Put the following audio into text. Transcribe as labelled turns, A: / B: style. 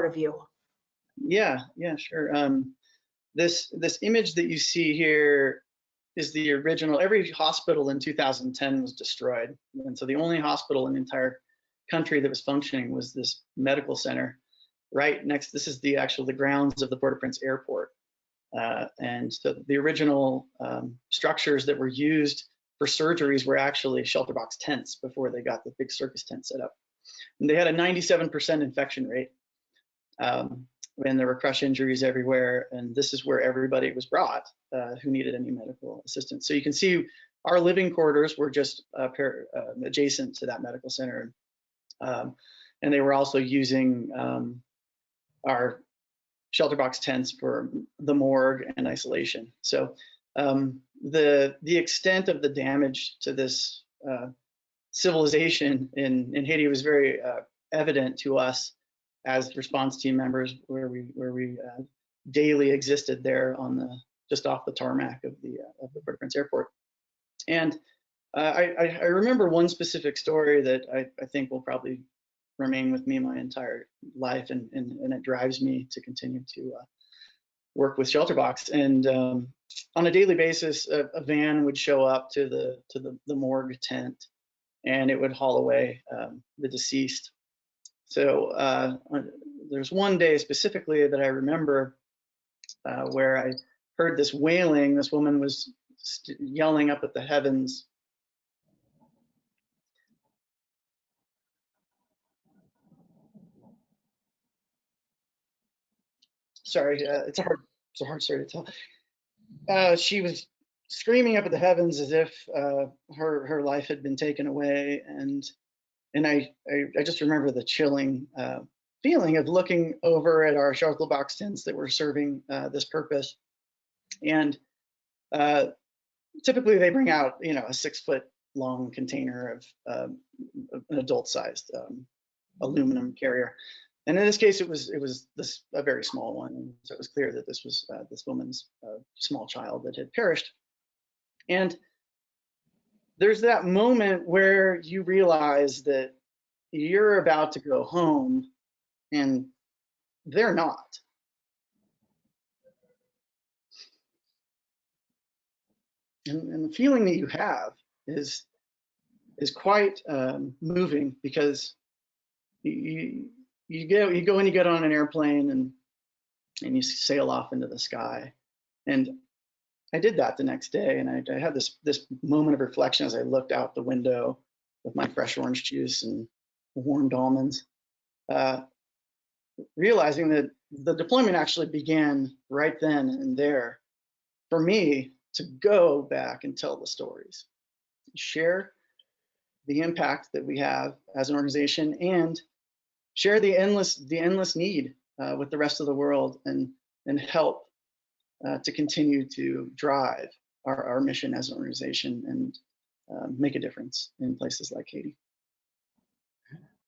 A: of you.
B: Yeah, sure. This image that you see here is the original. Every hospital in 2010 was destroyed, and so the only hospital in the entire country that was functioning was this medical center right next. This is the grounds of the Port-au-Prince airport, and so the original structures that were used for surgeries were actually ShelterBox tents before they got the big circus tent set up. And they had a 97% infection rate. And there were crush injuries everywhere, and this is where everybody was brought who needed any medical assistance. So you can see our living quarters were just adjacent to that medical center, and they were also using our ShelterBox tents for the morgue and isolation. So the extent of the damage to this civilization in Haiti was very evident to us as response team members, where we daily existed there on just off the tarmac of the Port-au-Prince airport. And I remember one specific story that I think will probably remain with me my entire life, and it drives me to continue to work with ShelterBox. And on a daily basis, a van would show up to the morgue tent, and it would haul away the deceased. So there's one day specifically that I remember where I heard this wailing. This woman was yelling up at the heavens. Sorry, it's a hard story to tell. She was screaming up at the heavens as if her life had been taken away, and I just remember the chilling feeling of looking over at our ShelterBox tents that were serving this purpose. And typically they bring out, a 6-foot long container of an adult-sized aluminum carrier. And in this case, it was a very small one. And so it was clear that this was this woman's small child that had perished. And there's that moment where you realize that you're about to go home and they're not. And the feeling that you have is quite moving, because you go and you get on an airplane and you sail off into the sky. And I did that the next day, and I had this moment of reflection as I looked out the window with my fresh orange juice and warmed almonds, realizing that the deployment actually began right then and there for me to go back and tell the stories, share the impact that we have as an organization, and share the endless need with the rest of the world, and help to continue to drive our mission as an organization and make a difference in places like Haiti.